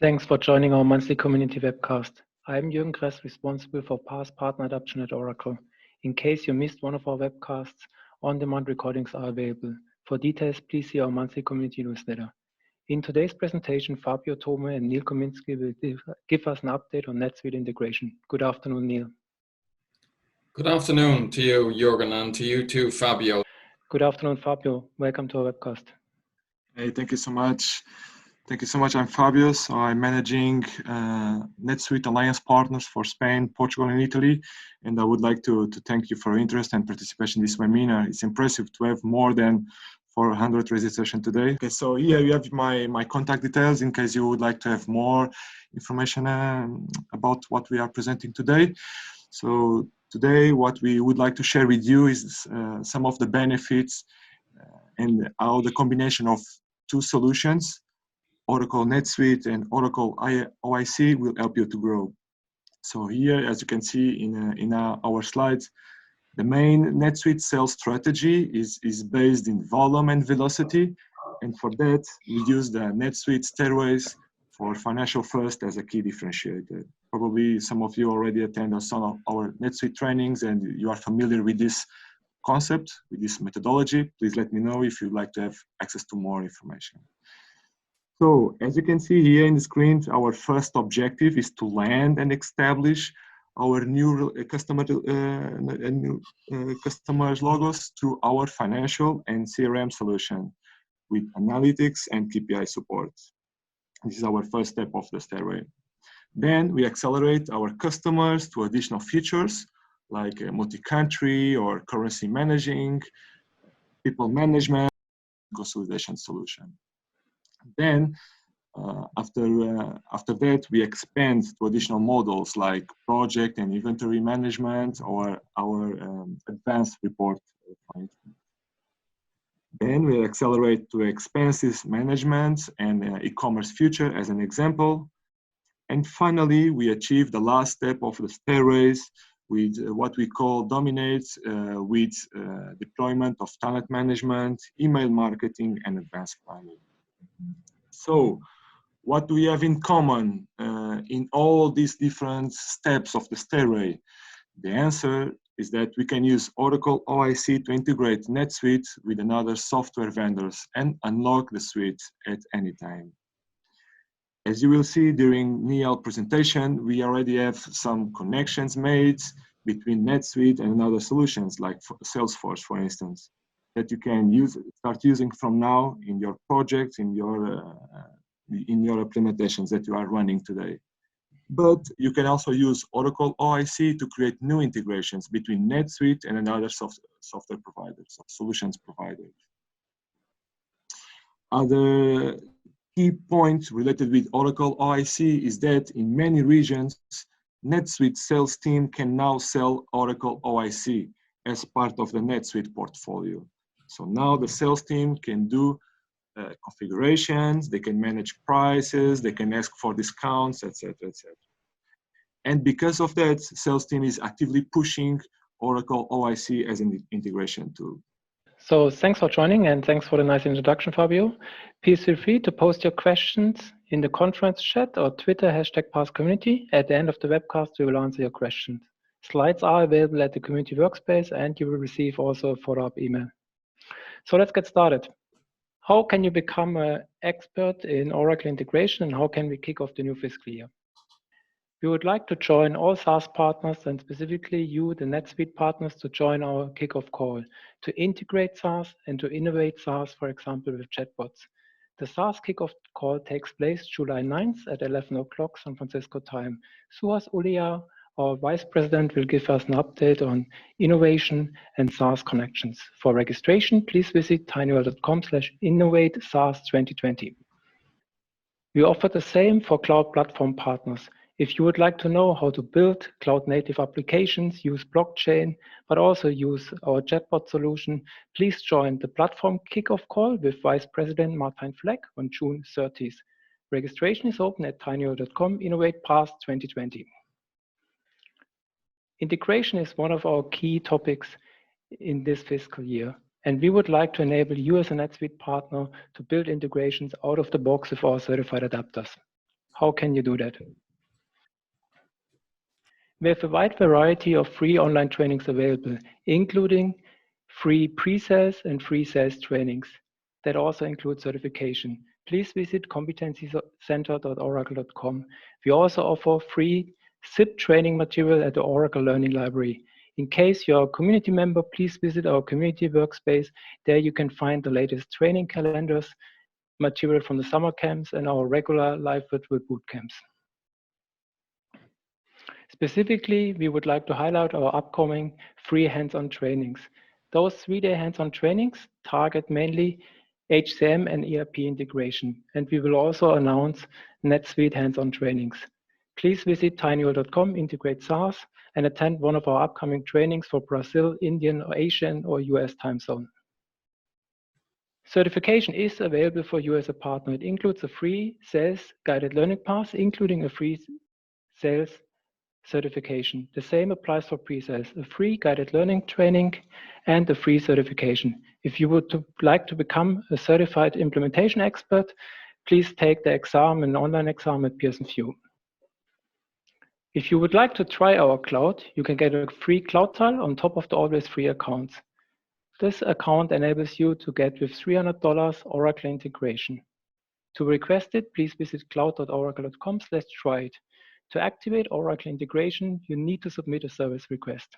Thanks for joining our monthly community webcast. I'm Jürgen Kress, responsible for PaaS partner adoption at Oracle. In case you missed one of our webcasts, on-demand recordings are available. For details, please see our monthly community newsletter. In today's presentation, Fabio Tome and Neil Kominski will give us an update on NetSuite integration. Good afternoon, Neil. Good afternoon to you, Jürgen, and to you too, Fabio. Good afternoon, Fabio. Welcome to our webcast. Hey, thank you so much. I'm Fabio. So I'm managing NetSuite Alliance partners for Spain, Portugal, and Italy. And I would like to thank you for your interest and participation in this webinar. It's impressive to have more than 400 registrations today. Okay, so here you have my contact details in case you would like to have more information about what we are presenting today. So today, what we would like to share with you is some of the benefits and how the combination of two solutions, Oracle NetSuite and Oracle OIC, will help you to grow. So here, as you can see in our slides, the main NetSuite sales strategy is based in volume and velocity. And for that, we use the NetSuite stairways for financial first as a key differentiator. Probably some of you already attend some of our NetSuite trainings and you are familiar with this concept, with this methodology. Please let me know if you'd like to have access to more information. So as you can see here in the screen, our first objective is to land and establish our new customers logos through our financial and CRM solution with analytics and KPI support. This is our first step of the stairway. Then we accelerate our customers to additional features like multi-country or currency managing, people management, consolidation solution. Then, after that, we expand to additional models like project and inventory management or our advanced report, for instance. Then we accelerate to expenses management and e-commerce future as an example. And finally, we achieve the last step of the stairways with what we call dominate with deployment of talent management, email marketing, and advanced planning. So what do we have in common in all these different steps of the stairway? The answer is that we can use Oracle OIC to integrate NetSuite with another software vendors and unlock the suite at any time. As you will see during Neil's presentation, we already have some connections made between NetSuite and other solutions like Salesforce, for instance, that you can start using from now in your projects, in your implementations that you are running today. But you can also use Oracle OIC to create new integrations between NetSuite and another software providers, solutions providers. Other key point related with Oracle OIC is that in many regions, NetSuite sales team can now sell Oracle OIC as part of the NetSuite portfolio. So now the sales team can do configurations, they can manage prices, they can ask for discounts, etc., etc. And because of that, sales team is actively pushing Oracle OIC as an integration tool. So thanks for joining and thanks for the nice introduction, Fabio. Please feel free to post your questions in the conference chat or Twitter #PaaSCommunity. At the end of the webcast, we will answer your questions. Slides are available at the community workspace and you will receive also a follow-up email. So let's get started. How can you become an expert in Oracle integration and how can we kick off the new fiscal year? We would like to join all SaaS partners and specifically you, the NetSuite partners, to join our kickoff call to integrate SaaS and to innovate SaaS, for example, with chatbots. The SaaS kickoff call takes place July 9th at 11 o'clock San Francisco time. Suhas Ulia, our Vice President, will give us an update on innovation and SaaS connections. For registration, please visit tinyurl.com/innovate-SaaS2020. We offer the same for cloud platform partners. If you would like to know how to build cloud-native applications, use blockchain, but also use our chatbot solution, please join the platform kickoff call with Vice President Martin Fleck on June 30th. Registration is open at tinyurl.com/innovate-PaaS2020. Integration is one of our key topics in this fiscal year, and we would like to enable you as a NetSuite partner to build integrations out of the box with our certified adapters. How can you do that? We have a wide variety of free online trainings available, including free pre-sales and free sales trainings that also include certification. Please visit competencycenter.oracle.com. We also offer free SIP training material at the Oracle Learning Library. In case you're a community member, please visit our community workspace. There you can find the latest training calendars, material from the summer camps, and our regular live virtual boot camps. Specifically, we would like to highlight our upcoming free hands-on trainings. Those 3-day hands-on trainings target mainly HCM and ERP integration, and we will also announce NetSuite hands-on trainings. Please visit tinyurl.com, integrate SaaS, and attend one of our upcoming trainings for Brazil, Indian, or Asian, or US time zone. Certification is available for you as a partner. It includes a free sales guided learning pass, including a free sales certification. The same applies for pre-sales, a free guided learning training and a free certification. If you would like to become a certified implementation expert, please take the exam, an online exam at Pearson VUE. If you would like to try our cloud, you can get a free cloud trial on top of the always free accounts. This account enables you to get with $300 Oracle integration. To request it, please visit cloud.oracle.com/try-it. To activate Oracle integration, you need to submit a service request.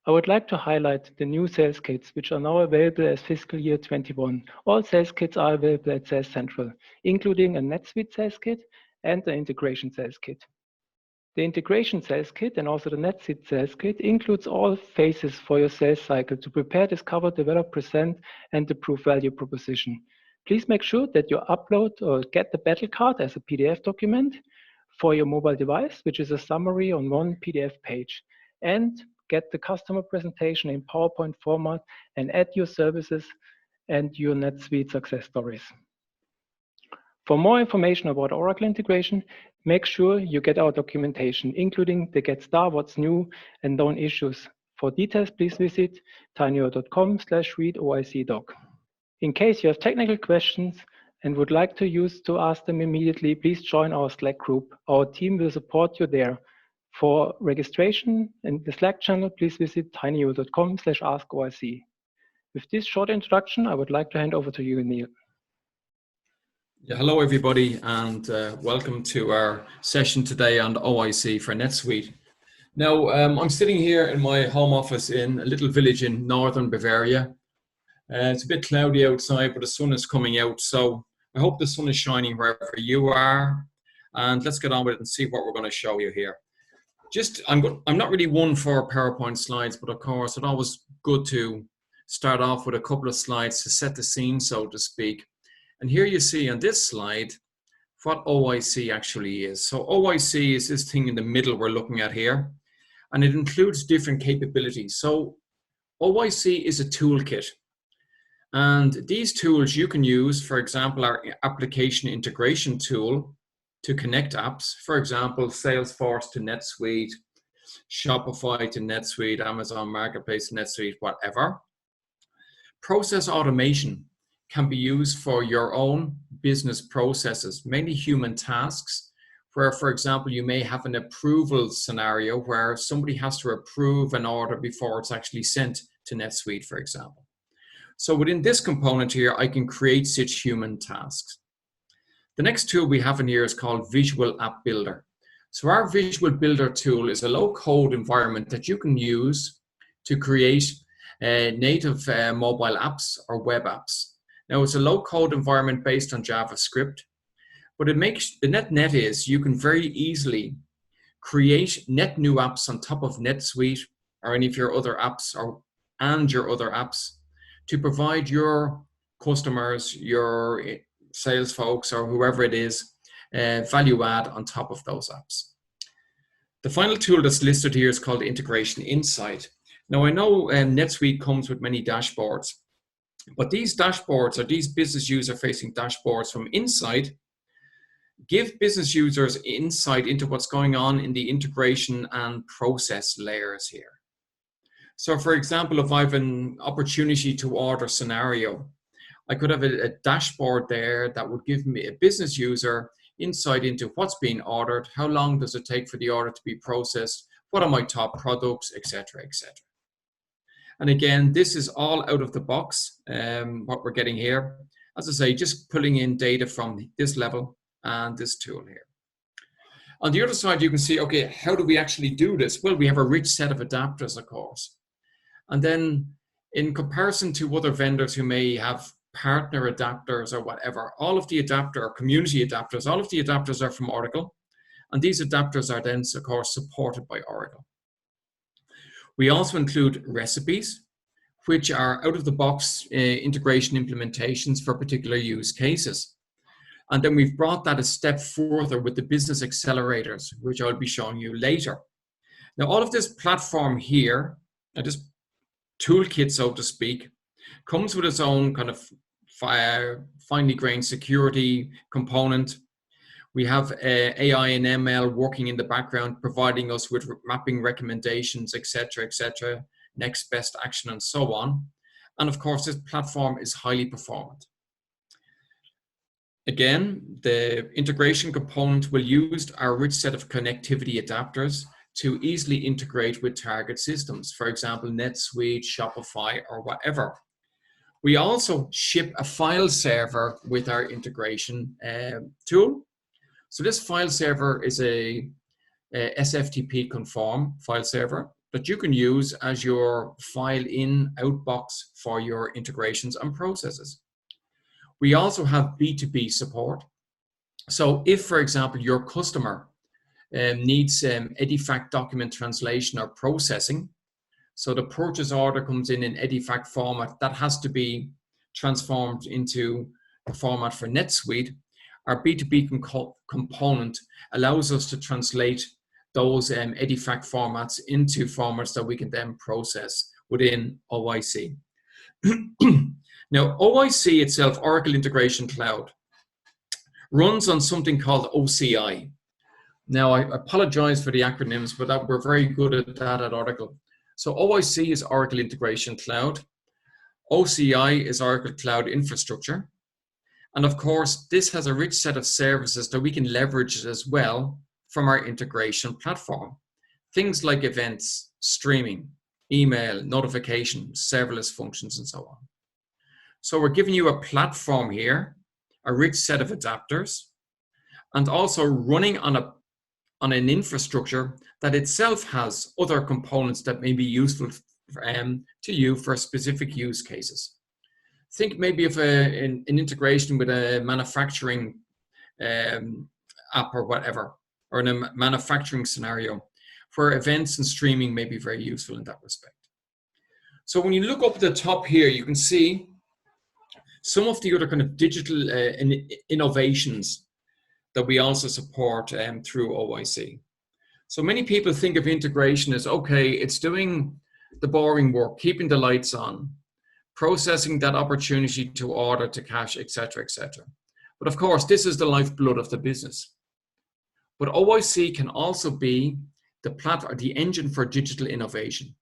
I would like to highlight the new sales kits, which are now available as fiscal year 21. All sales kits are available at Sales Central, including a NetSuite sales kit and the integration sales kit. The integration sales kit and also the NetSuite sales kit includes all phases for your sales cycle to prepare, discover, develop, present, and approve value proposition. Please make sure that you upload or get the battle card as a PDF document for your mobile device, which is a summary on one PDF page, and get the customer presentation in PowerPoint format and add your services and your NetSuite success stories. For more information about Oracle integration, make sure you get our documentation, including the Get Star, What's New, and Known Issues. For details, please visit tinyurl.com/read-OIC-doc. In case you have technical questions and would like to ask them immediately, please join our Slack group. Our team will support you there. For registration in the Slack channel, please visit tinyurl.com/ask-OIC. With this short introduction, I would like to hand over to you, Neil. Yeah, hello everybody, and welcome to our session today on OIC for NetSuite. Now, I'm sitting here in my home office in a little village in northern Bavaria. It's a bit cloudy outside, but the sun is coming out, so I hope the sun is shining wherever you are. And let's get on with it and see what we're going to show you here. I'm not really one for PowerPoint slides, but of course, it's always good to start off with a couple of slides to set the scene, so to speak. And here you see on this slide what OIC actually is. So OIC is this thing in the middle we're looking at here, and it includes different capabilities. So OIC is a toolkit. And these tools you can use, for example, our application integration tool to connect apps, for example, Salesforce to NetSuite, Shopify to NetSuite, Amazon Marketplace to NetSuite, whatever. Process automation can be used for your own business processes, mainly human tasks, where, for example, you may have an approval scenario where somebody has to approve an order before it's actually sent to NetSuite, for example. So within this component here, I can create such human tasks. The next tool we have in here is called Visual App Builder. So our Visual Builder tool is a low-code environment that you can use to create native mobile apps or web apps. Now, it's a low-code environment based on JavaScript, but it makes the net is you can very easily create net new apps on top of NetSuite or any of your other apps and your other apps to provide your customers, your sales folks, or whoever it is, value add on top of those apps. The final tool that's listed here is called Integration Insight. Now, I know NetSuite comes with many dashboards, but these dashboards, or these business user-facing dashboards from Insight, give business users insight into what's going on in the integration and process layers here. So, for example, if I have an opportunity to order scenario, I could have a dashboard there that would give me, a business user, insight into what's being ordered, how long does it take for the order to be processed, what are my top products, etc., etc. And again, this is all out of the box, what we're getting here. As I say, just pulling in data from this level and this tool here. On the other side, you can see, okay, how do we actually do this? Well, we have a rich set of adapters, of course. And then in comparison to other vendors who may have partner adapters or whatever, all of the adapter or community adapters, all of the adapters are from Oracle. And these adapters are then, of course, supported by Oracle. We also include recipes, which are out-of-the-box integration implementations for particular use cases. And then we've brought that a step further with the business accelerators, which I'll be showing you later. Now, all of this platform here, this toolkit, so to speak, comes with its own kind of finely grained security component. We have AI and ML working in the background, providing us with mapping recommendations, etc., etc., next best action, and so on. And of course, this platform is highly performant. Again, the integration component will use our rich set of connectivity adapters to easily integrate with target systems, for example, NetSuite, Shopify, or whatever. We also ship a file server with our integration tool. So this file server is a SFTP conform file server that you can use as your file in out box for your integrations and processes. We also have B2B support. So if, for example, your customer needs EDIFACT document translation or processing, so the purchase order comes in EDIFACT format that has to be transformed into the format for NetSuite, our B2B component allows us to translate those EDIFACT formats into formats that we can then process within OIC. Now, OIC itself, Oracle Integration Cloud, runs on something called OCI. Now, I apologize for the acronyms, but we're very good at that at Oracle. So OIC is Oracle Integration Cloud. OCI is Oracle Cloud Infrastructure. And of course, this has a rich set of services that we can leverage as well from our integration platform. Things like events, streaming, email, notification, serverless functions, and so on. So we're giving you a platform here, a rich set of adapters, and also running on an infrastructure that itself has other components that may be useful to you for specific use cases. Think maybe of an integration with a manufacturing app or whatever, or in a manufacturing scenario where events and streaming may be very useful in that respect. So when you look up at the top here, you can see some of the other kind of digital innovations that we also support through OIC. So many people think of integration as, okay, it's doing the boring work, keeping the lights on, processing that opportunity to order, to cash, etc., etc. But of course, this is the lifeblood of the business. But OIC can also be the platform, the engine for digital innovation.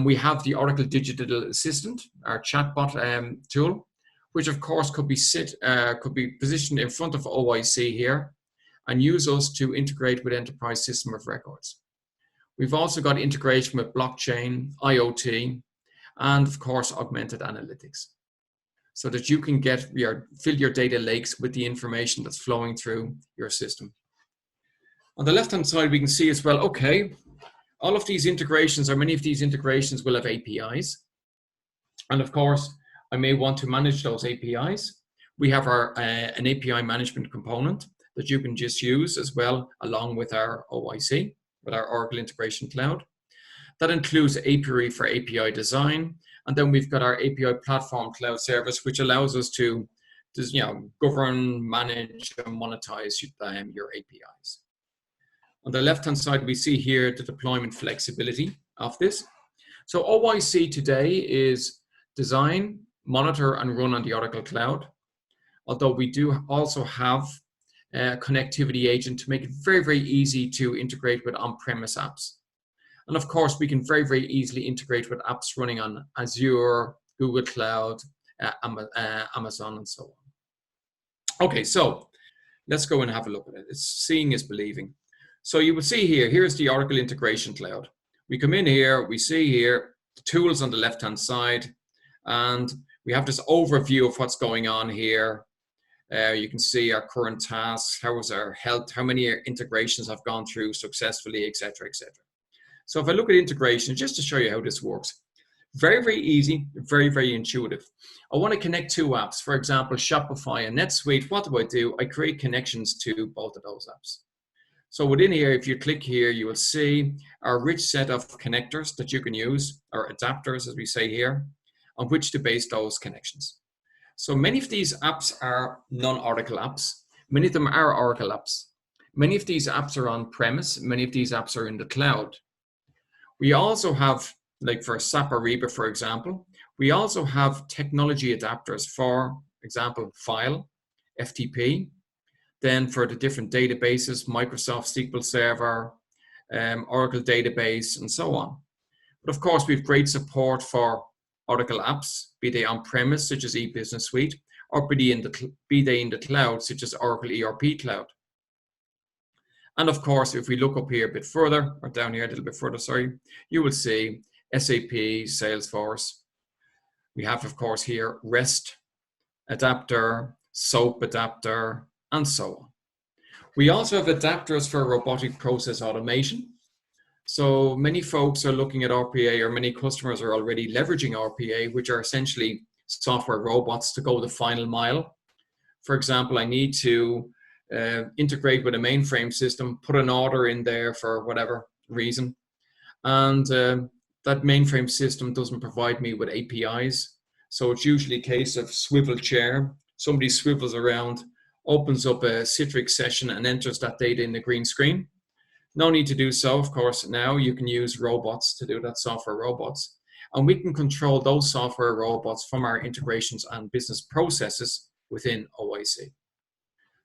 We have the Oracle Digital Assistant, our chatbot tool, which of course could be positioned in front of OIC here and use us to integrate with enterprise system of records. We've also got integration with blockchain, IoT, and of course augmented analytics, so that you can fill your data lakes with the information that's flowing through your system. On the left-hand side, we can see as well, okay, all of these integrations, or many of these integrations, will have APIs. And of course, I may want to manage those APIs. We have an API management component that you can just use as well, along with our OIC, with our Oracle Integration Cloud. That includes API for API design. And then we've got our API platform cloud service, which allows us to govern, manage, and monetize your APIs. On the left-hand side, we see here the deployment flexibility of this. So OIC today is design, monitor, and run on the Oracle Cloud. Although we do also have a connectivity agent to make it very, very easy to integrate with on-premise apps. And of course, we can very, very easily integrate with apps running on Azure, Google Cloud, Amazon, and so on. Okay, so let's go and have a look at it. It's seeing is believing. So you will see here, here's the Oracle Integration Cloud. We come in here, we see here the tools on the left-hand side, and we have this overview of what's going on here. You can see our current tasks, how is our health, how many integrations have gone through successfully, etc., etc. So if I look at integration, just to show you how this works, very, very easy, very, very intuitive. I want to connect two apps, for example, Shopify and NetSuite. What do? I create connections to both of those apps. So within here, if you click here, you will see our rich set of connectors that you can use, or adapters, as we say here, on which to base those connections. So many of these apps are non-Oracle apps. Many of them are Oracle apps. Many of these apps are on-premise. Many of these apps are in the cloud. We also have, like for SAP Ariba, for example, we also have technology adapters, for example, File, FTP. Then for the different databases, Microsoft SQL Server, Oracle Database, and so on. But of course, we have great support for Oracle apps, be they on-premise, such as eBusiness Suite, or be they in the cloud, such as Oracle ERP Cloud. And of course, if we look up here a bit further, or down here a little bit further, sorry, you will see SAP, Salesforce. We have, of course, here REST adapter, SOAP adapter, and so on. We also have adapters for robotic process automation. So many folks are looking at RPA, or many customers are already leveraging RPA, which are essentially software robots to go the final mile. For example, I need to integrate with a mainframe system, put an order in there for whatever reason, and that mainframe system doesn't provide me with APIs. So it's usually a case of swivel chair. Somebody swivels around, opens up a Citrix session and enters that data in the green screen. No need to do so, of course. Now you can use robots to do that, software robots. And we can control those software robots from our integrations and business processes within OIC.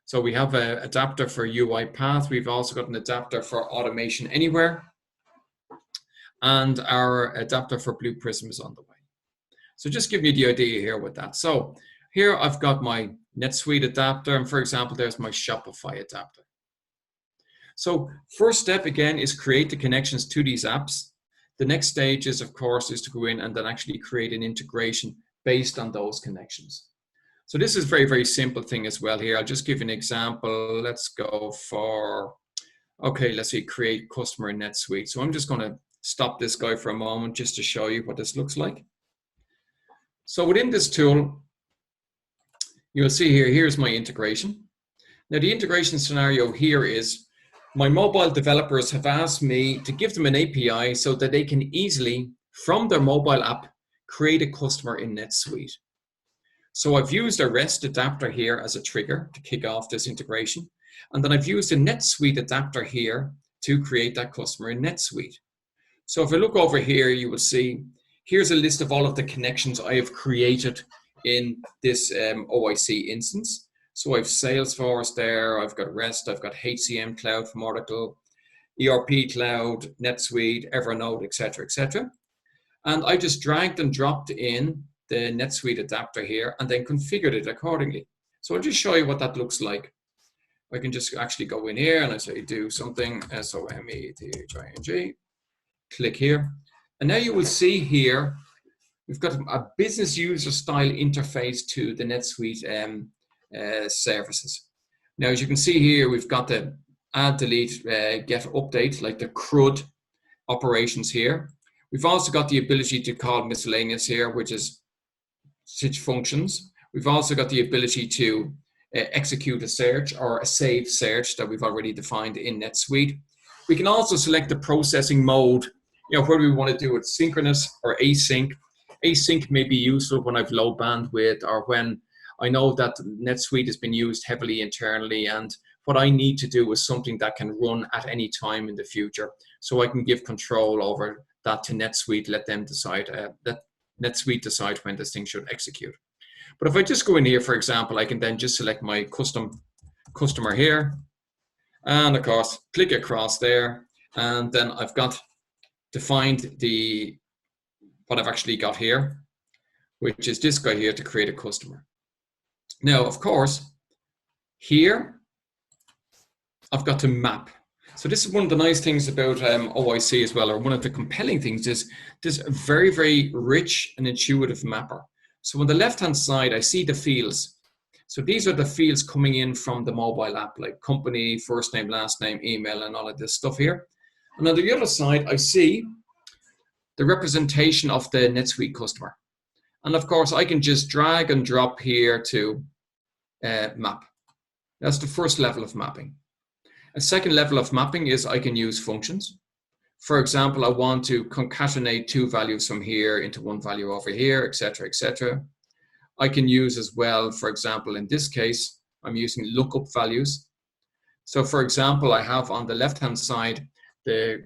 So we have an adapter for UiPath. We've also got an adapter for Automation Anywhere. And our adapter for Blue Prism is on the way. So just giving you the idea here with that. So here I've got my NetSuite adapter, and for example, there's my Shopify adapter. So first step again is create the connections to these apps. The next stage is, of course, is to go in and then actually create an integration based on those connections. So this is a very, very simple thing as well here. I'll just give you an example. Let's go for, okay, let's say create customer in NetSuite. So I'm just going to stop this guy for a moment just to show you what this looks like. So within this tool, you'll see here, here's my integration. Now the integration scenario here is my mobile developers have asked me to give them an API so that they can easily, from their mobile app, create a customer in NetSuite. So I've used a REST adapter here as a trigger to kick off this integration. And then I've used a NetSuite adapter here to create that customer in NetSuite. So if I look over here, you will see, here's a list of all of the connections I have created in this OIC instance. So I have Salesforce there, I've got REST, I've got HCM Cloud from Oracle, ERP Cloud, NetSuite, Evernote, etc., etc. And I just dragged and dropped in the NetSuite adapter here and then configured it accordingly. So I'll just show you what that looks like. I can just actually go in here and I say do something, SOMETHING, click here. And now you will see here, we've got a business user style interface to the NetSuite services. Now, as you can see here, we've got the add, delete, get, update, like the CRUD operations here. We've also got the ability to call miscellaneous here, which is such functions. We've also got the ability to execute a search or a save search that we've already defined in NetSuite. We can also select the processing mode, whether we want to do it synchronous or async. Async may be useful when I've low bandwidth or when I know that NetSuite has been used heavily internally, and what I need to do is something that can run at any time in the future. So I can give control over that to NetSuite, let them decide, let NetSuite decide when this thing should execute. But if I just go in here, for example, I can then just select my customer here, and of course, click across there, and then I've got defined what I've actually got here. which is this guy here to create a customer. Now, of course, here I've got to map. So this is one of the nice things about OIC as well, or one of the compelling things is this very, very rich and intuitive mapper. So on the left-hand side, I see the fields. So these are the fields coming in from the mobile app, like company, first name, last name, email, and all of this stuff here. And on the other side, I see the representation of the NetSuite customer. And of course, I can just drag and drop here to map. That's the first level of mapping. A second level of mapping is I can use functions. For example, I want to concatenate two values from here into one value over here, etc., etc. I can use as well, for example, in this case, I'm using lookup values. So for example, I have on the left-hand side the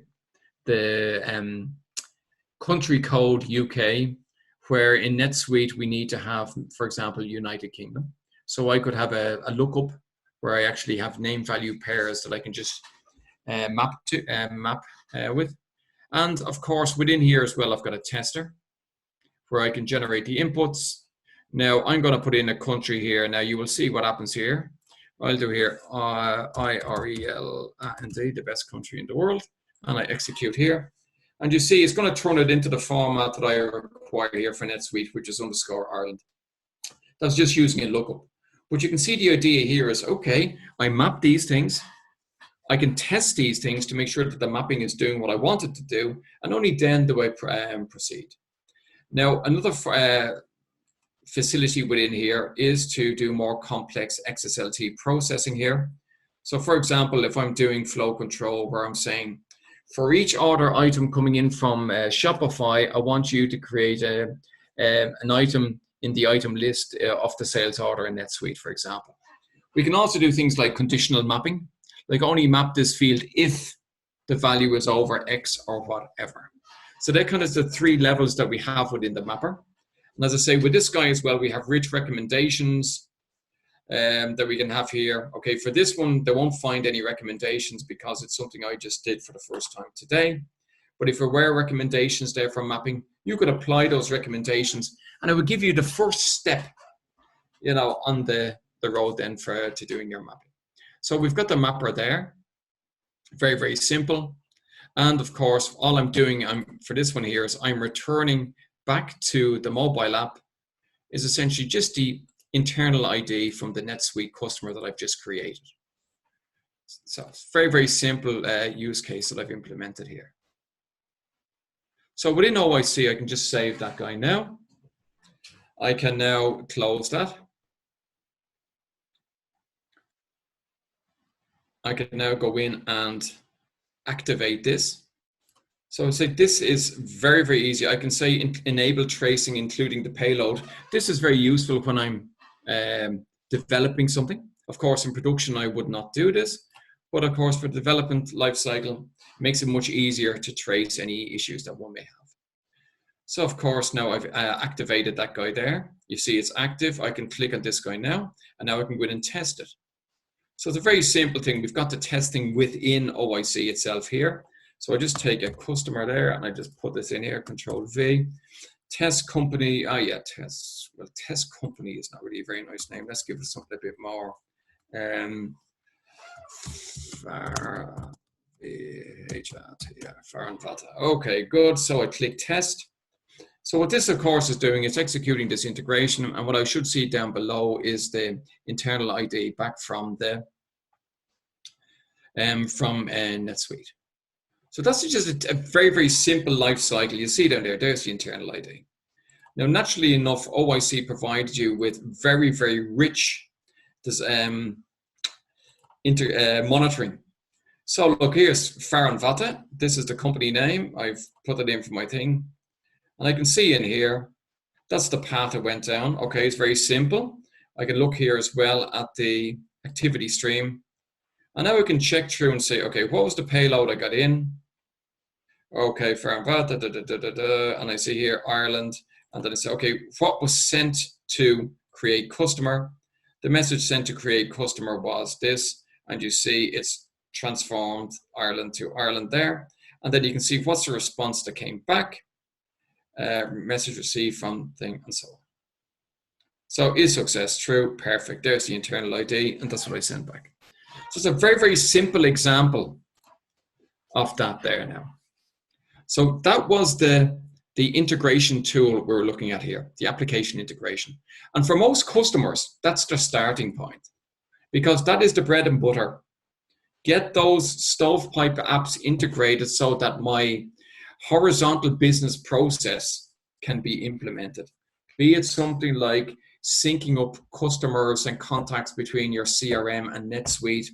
country code UK, where in NetSuite we need to have, for example, United Kingdom. So I could have a lookup where I actually have name value pairs that I can just map with. And of course, within here as well, I've got a tester where I can generate the inputs. Now I'm going to put in a country here. Now you will see what happens here. I'll do here IREL the best country in the world, and I execute here. And you see it's going to turn it into the format that I require here for NetSuite, which is _Ireland. That's just using a lookup. But you can see the idea here is, okay, I map these things. I can test these things to make sure that the mapping is doing what I want it to do, and only then do I proceed. Now, another facility within here is to do more complex XSLT processing here. So for example, if I'm doing flow control where I'm saying, for each order item coming in from Shopify, I want you to create an item in the item list of the sales order in NetSuite, for example. We can also do things like conditional mapping, like only map this field if the value is over X or whatever. So that kind of is the three levels that we have within the mapper. And as I say, with this guy as well, we have rich recommendations that we can have here. Okay, for this one, they won't find any recommendations because it's something I just did for the first time today. But if there were recommendations there for mapping, you could apply those recommendations and it would give you the first step, you know, on the road then to doing your mapping. So we've got the mapper there. Very, very simple. And of course, all I'm doing for this one here is I'm returning back to the mobile app is essentially just the internal ID from the NetSuite customer that I've just created. So it's very, very simple use case that I've implemented here. So within OIC, I can just save that guy now. I can now close that. I can now go in and activate this. So say this is very, very easy. I can say enable tracing, including the payload. This is very useful when I'm developing something. Of course, in production, I would not do this. But of course, for the development lifecycle, it makes it much easier to trace any issues that one may have. So of course, now I've activated that guy there. You see it's active. I can click on this guy now, and now I can go in and test it. So it's a very simple thing. We've got the testing within OIC itself here. So I just take a customer there and I just put this in here, Control V. Test company, test. Well, test company is not really a very nice name. Let's give it something a bit more. Okay, good. So I click test. So what this, of course, is doing is executing this integration. And what I should see down below is the internal ID back from the NetSuite. So that's just a very, very simple life cycle. You see down there, there's the internal ID. Now, naturally enough, OIC provides you with very, very rich monitoring. So look, here's Faranvata. This is the company name. I've put it in for my thing. And I can see in here, that's the path it went down. Okay, it's very simple. I can look here as well at the activity stream. And now I can check through and say, okay, what was the payload I got in? Okay, Faranvata, and I see here Ireland. And then I say, okay, what was sent to create customer? The message sent to create customer was this. And you see it's transformed Ireland to Ireland there. And then you can see what's the response that came back. Message received from thing and so on. So is success true? Perfect. There's the internal ID, and that's what I send back. So it's a very, very simple example of that there now. So that was the integration tool we're looking at here, the application integration. And for most customers, that's their starting point, because that is the bread and butter. Get those stovepipe apps integrated so that my horizontal business process can be implemented. Be it something like syncing up customers and contacts between your CRM and NetSuite,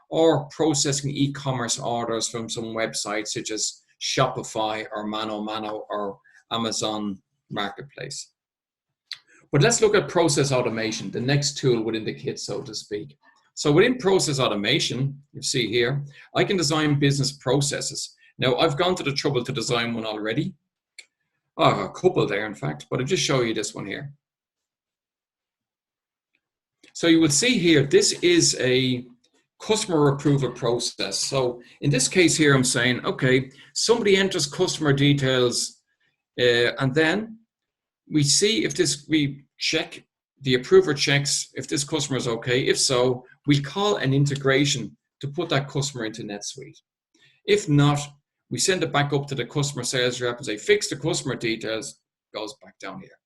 or processing e-commerce orders from some websites such as Shopify or Mano or Amazon Marketplace. But let's look at process automation, the next tool within the kit, so to speak. So within process automation, you see here, I can design business processes. Now, I've gone to the trouble to design one already. I have a couple there, in fact, but I'll just show you this one here. So you will see here, this is a customer approval process. So in this case here, I'm saying, okay, somebody enters customer details, and then we see if this, we check, the approver checks if this customer is okay. If so, we call an integration to put that customer into NetSuite. If not, we send it back up to the customer sales rep and say, fix the customer details, goes back down here.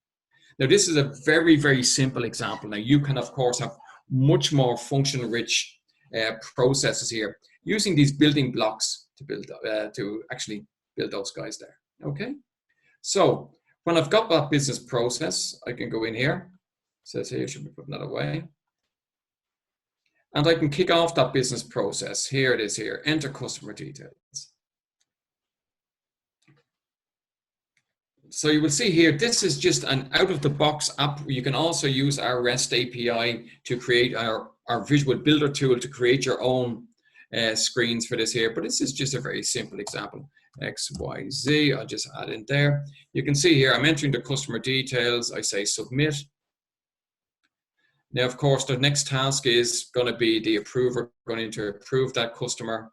Now, this is a very, very simple example. Now, you can, of course, have much more function-rich processes here using these building blocks to build, to actually build those guys there. Okay. So when I've got that business process, I can go in here. It says here, should be putting that away. And I can kick off that business process. Here it is here, enter customer details. So you will see here, this is just an out-of-the-box app. You can also use our REST API to create our visual builder tool to create your own screens for this here. But this is just a very simple example. X, Y, Z, I'll just add in there. You can see here, I'm entering the customer details. I say submit. Now, of course, the next task is going to be the approver going to approve that customer.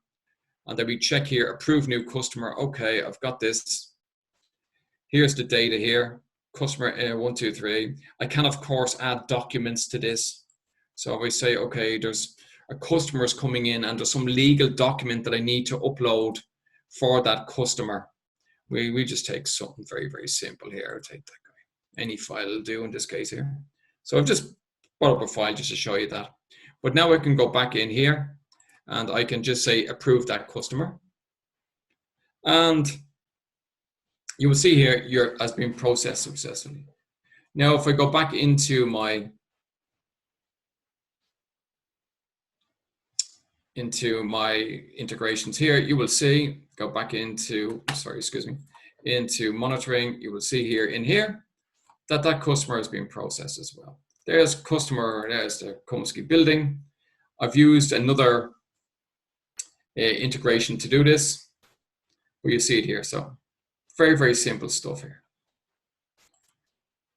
And then we check here, approve new customer. Okay, I've got this. Here's the data here, customer 123. I can, of course, add documents to this. So we say, okay, there's a customer is coming in and there's some legal document that I need to upload for that customer. We just take something very, very simple here. I'll take that guy. Any file will do in this case here. So I've just brought up a file just to show you that. But now I can go back in here and I can just say approve that customer. And you will see here, your has been processed successfully. Now, if I go back into my integrations here, you will see, go back into, into monitoring, you will see here in here that that customer has been processed as well. There's customer, there's the Komsky building. I've used another integration to do this, but you see it here. So very, very simple stuff here.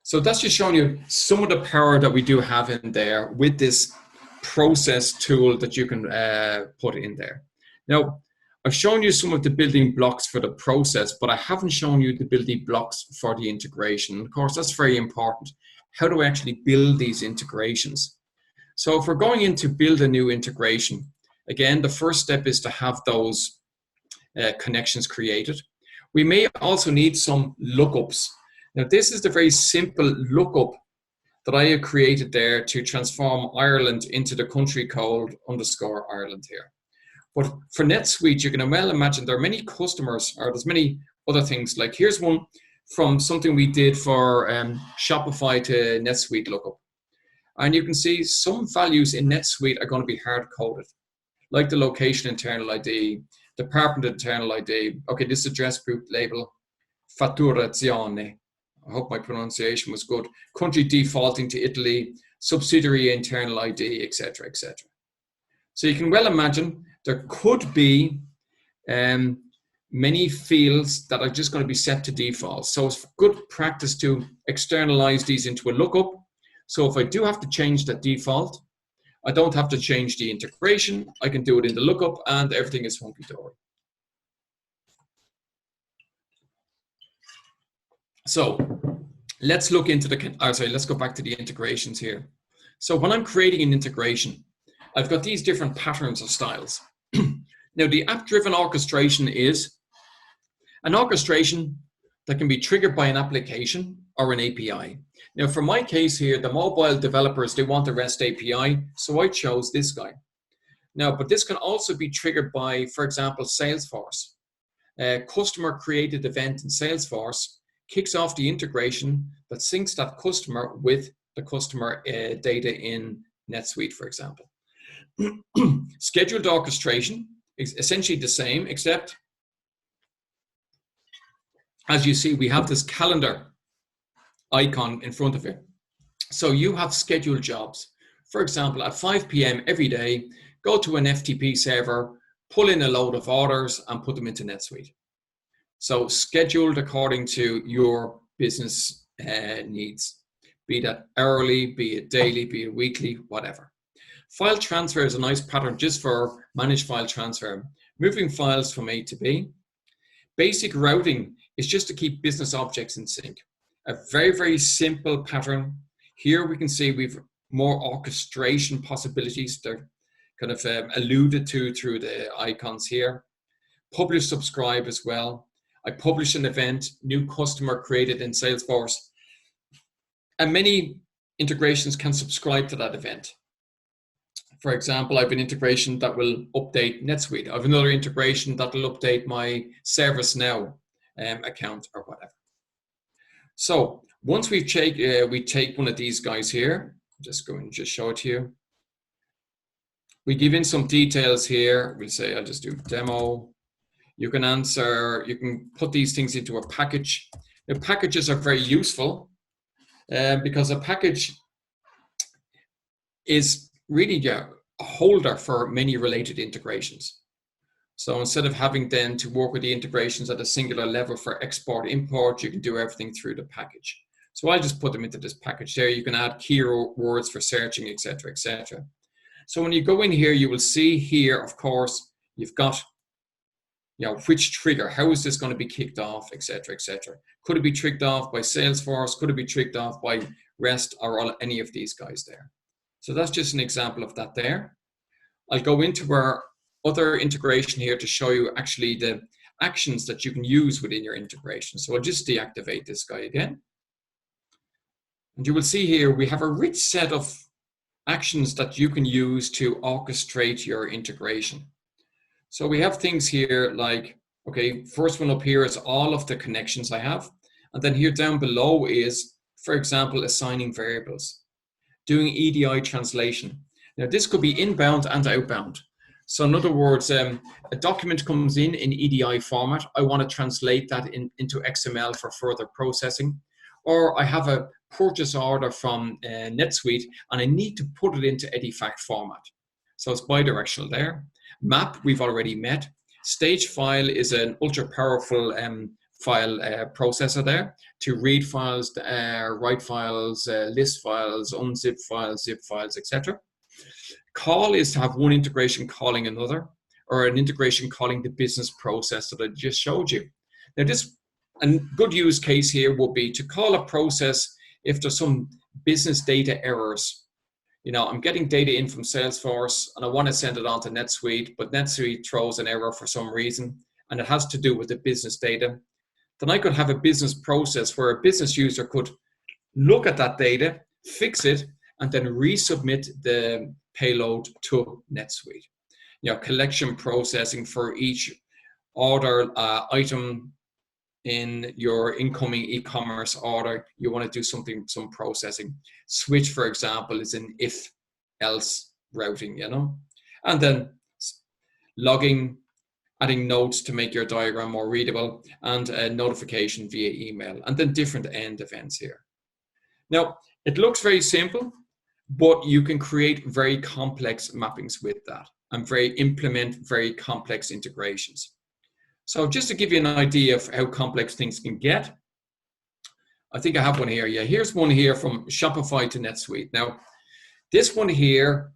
So that's just showing you some of the power that we do have in there with this process tool that you can put in there. Now, I've shown you some of the building blocks for the process, but I haven't shown you the building blocks for the integration. Of course, that's very important. How do I actually build these integrations? So if we're going in to build a new integration, again, the first step is to have those connections created. We may also need some lookups. Now, this is the very simple lookup that I have created there to transform Ireland into the country code _Ireland here. But for NetSuite, you can well imagine there are many customers, or there's many other things. Like here's one from something we did for Shopify to NetSuite lookup. And you can see some values in NetSuite are going to be hard-coded, like the location internal ID, department internal ID. Okay, this address group label, fatturazione. I hope my pronunciation was good. Country defaulting to Italy, subsidiary internal ID, etc., etc. So you can well imagine there could be many fields that are just going to be set to default. So it's good practice to externalize these into a lookup. So if I do have to change that default, I don't have to change the integration. I can do it in the lookup and everything is hunky-dory. So let's look into let's go back to the integrations here. So when I'm creating an integration, I've got these different patterns of styles. Now, the app-driven orchestration is an orchestration that can be triggered by an application or an API. Now, for my case here, the mobile developers, they want a REST API, so I chose this guy. Now, but this can also be triggered by, for example, Salesforce. A customer-created event in Salesforce kicks off the integration that syncs that customer with the customer data in NetSuite, for example. Scheduled orchestration is essentially the same, except as you see, we have this calendar icon in front of it. So you have scheduled jobs. For example, at 5 p.m. every day, go to an FTP server, pull in a load of orders and put them into NetSuite. So scheduled according to your business needs, be that hourly, be it daily, be it weekly, whatever. File transfer is a nice pattern just for managed file transfer, moving files from A to B. Basic routing is just to keep business objects in sync. A very, very simple pattern. Here we can see we've more orchestration possibilities. They're kind of alluded to through the icons here. Publish, subscribe as well. I publish an event, new customer created in Salesforce, and many integrations can subscribe to that event. For example, I have an integration that will update NetSuite. I have another integration that will update my ServiceNow account or whatever. So once we take one of these guys here, I'm just going to just show it to you. We give in some details here. We'll say I'll just do demo. You can put these things into a package. Now, packages are very useful because a package is really a holder for many related integrations. So instead of having then to work with the integrations at a singular level for export, import, you can do everything through the package. So I'll just put them into this package there. You can add keywords for searching, etc., etc. So when you go in here, you will see here, of course, you've got, which trigger, how is this going to be kicked off, etc., etc. Could it be triggered off by Salesforce? Could it be triggered off by REST or any of these guys there? So that's just an example of that there. I'll go into our other integration here to show you actually the actions that you can use within your integration. So I'll just deactivate this guy again. And you will see here we have a rich set of actions that you can use to orchestrate your integration. So we have things here like, okay, first one up here is all of the connections I have. And then here down below is, for example, assigning variables. Doing EDI translation. Now this could be inbound and outbound. So in other words, a document comes in EDI format. I want to translate that into XML for further processing. Or I have a purchase order from NetSuite and I need to put it into EDIFACT format. So it's bidirectional there. Map, we've already met. Stage file is an ultra powerful file processor there to read files, write files, list files, unzip files, zip files, etc. Call is to have one integration calling another, or an integration calling the business process that I just showed you. Now a good use case here would be to call a process if there's some business data errors. I'm getting data in from Salesforce and I want to send it on to NetSuite, but NetSuite throws an error for some reason and it has to do with the business data. Then I could have a business process where a business user could look at that data, fix it, and then resubmit the payload to NetSuite. Collection processing for each order item in your incoming e-commerce order, you want to do some processing. Switch, for example, is an if-else routing, and then logging, adding notes to make your diagram more readable, and a notification via email, and then different end events here. Now, it looks very simple, but you can create very complex mappings with that and implement very complex integrations. So just to give you an idea of how complex things can get, I think I have one here. Yeah, here's one here from Shopify to NetSuite. Now, this one here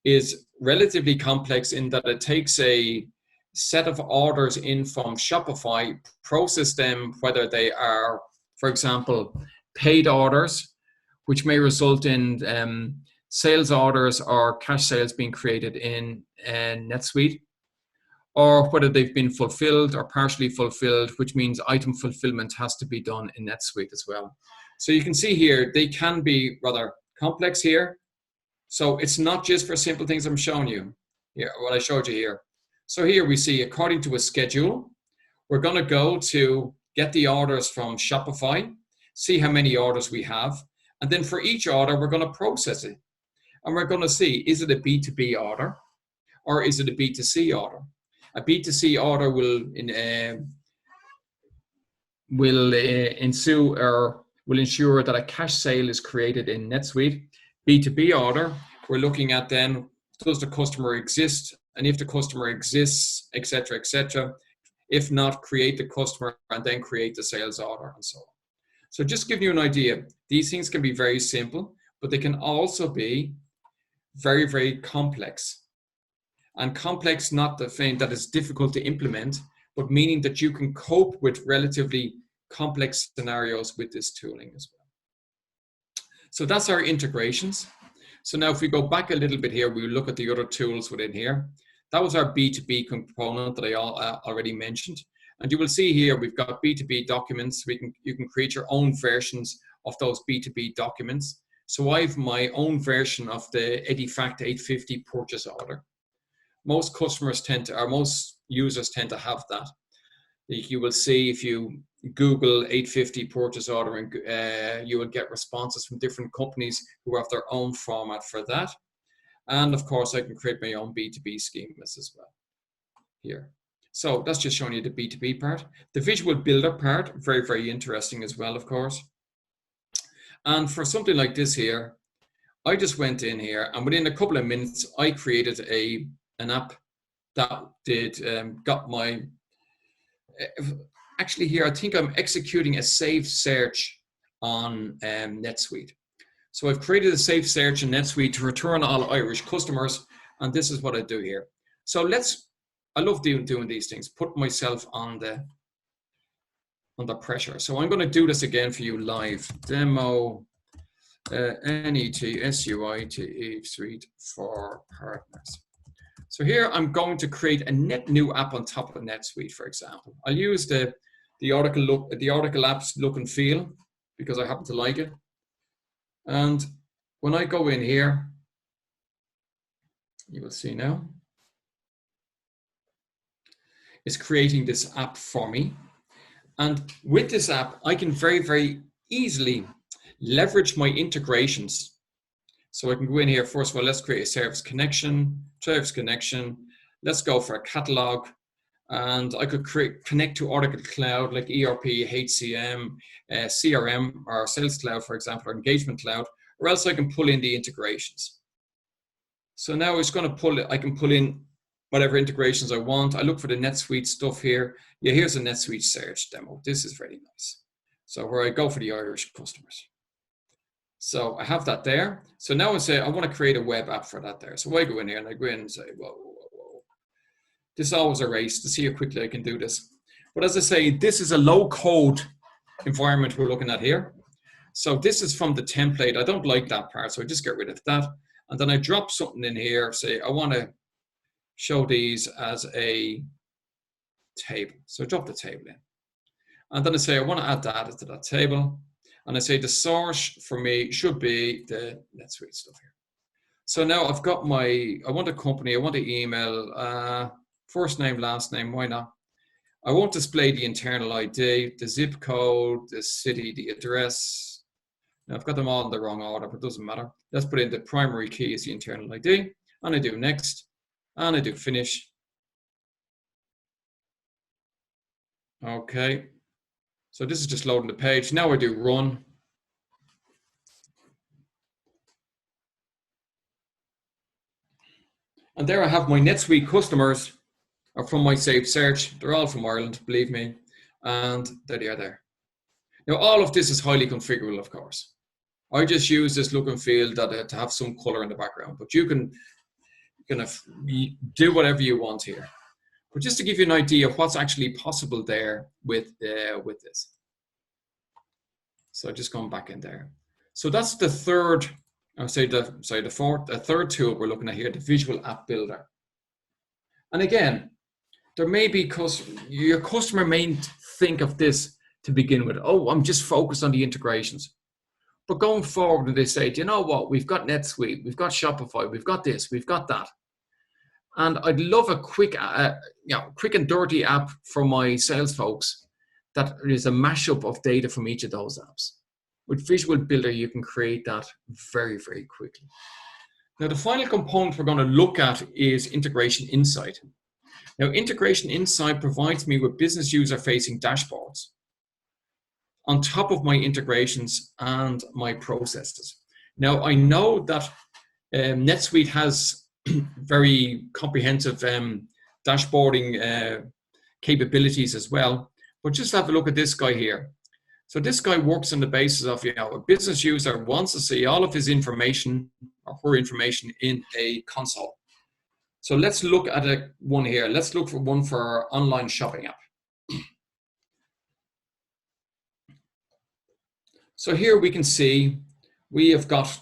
is relatively complex in that it takes a set of orders in from Shopify, process them, whether they are, for example, paid orders, which may result in sales orders or cash sales being created in NetSuite, or whether they've been fulfilled or partially fulfilled, which means item fulfillment has to be done in NetSuite as well. So you can see here, they can be rather complex here. So it's not just for simple things I'm showing you here, what I showed you here. So here we see, according to a schedule, we're going to go to get the orders from Shopify, see how many orders we have, and then for each order, we're going to process it. And we're going to see, is it a B2B order or is it a B2C order? A B2C order will ensure that a cash sale is created in NetSuite. B2B order, we're looking at then, does the customer exist? And if the customer exists, etc., etc. If not, create the customer and then create the sales order and so on. So just give you an idea, these things can be very simple, but they can also be very, very complex. And complex, not the thing that is difficult to implement, but meaning that you can cope with relatively complex scenarios with this tooling as well. So that's our integrations. So now if we go back a little bit here, we look at the other tools within here. That was our B2B component that I already mentioned. And you will see here, we've got B2B documents. You can create your own versions of those B2B documents. So I have my own version of the Edifact 850 purchase order. Most customers most users tend to have that. You will see if you Google 850 purchase order, and you will get responses from different companies who have their own format for that. And of course, I can create my own B2B schemas as well here. So that's just showing you the B2B part. The visual builder part, very, very interesting as well, of course. And for something like this here, I just went in here and within a couple of minutes, I created an app that got my, actually here, I think I'm executing a saved search on NetSuite. So I've created a saved search in NetSuite to return all Irish customers, and this is what I do here. So I love doing these things, put myself under pressure. So I'm going to do this again for you live. Demo NetSuite Suite for partners. So here I'm going to create a net new app on top of NetSuite, for example. I'll use the Oracle apps look and feel because I happen to like it. And when I go in here, you will see now, it's creating this app for me. And with this app, I can very, very easily leverage my integrations. So I can go in here, first of all, let's create a service connection. Let's go for a catalog. And I could connect to Oracle Cloud like ERP, HCM, CRM, or Sales Cloud, for example, or Engagement Cloud, or else I can pull in the integrations. So now it's going to I can pull in whatever integrations I want. I look for the NetSuite stuff here. Yeah, here's a NetSuite search demo. This is very nice. So where I go for the Irish customers. So I have that there. So now I say, I want to create a web app for that there. So I go in here and I go in and say, whoa. This is always a race to see how quickly I can do this. But as I say, this is a low code environment we're looking at here. So this is from the template. I don't like that part, so I just get rid of that. And then I drop something in here, say I want to show these as a table. So I drop the table in. And then I say I want to add data to that table. And I say the source for me should be the NetSuite stuff here. So now I've got I want a company, I want an email, first name, last name, why not? I won't display the internal ID, the zip code, the city, the address. Now I've got them all in the wrong order, but it doesn't matter. Let's put in the primary key as the internal ID, and I do next, and I do finish. Okay, so this is just loading the page. Now I do run. And there I have my NetSuite customers are from my saved search. They're all from Ireland, believe me. And there they are there. Now, all of this is highly configurable, of course. I just use this look and feel that to have some color in the background, but you can do whatever you want here. But just to give you an idea of what's actually possible there with this. So just going back in there. So that's the third, the third tool we're looking at here, the Visual App Builder. And again, there may be, your customer may think of this to begin with, oh, I'm just focused on the integrations. But going forward, and they say, do you know what? We've got NetSuite, we've got Shopify, we've got this, we've got that. And I'd love a quick and dirty app for my sales folks that is a mashup of data from each of those apps. With Visual Builder, you can create that very, very quickly. Now, the final component we're going to look at is Integration Insight. Now, Integration Insight provides me with business user-facing dashboards on top of my integrations and my processes. Now, I know that NetSuite has very comprehensive dashboarding capabilities as well, but just have a look at this guy here. So this guy works on the basis of, a business user wants to see all of his information or her information in a console. So let's look at one here. Let's look for one for our online shopping app. So here we can see we have got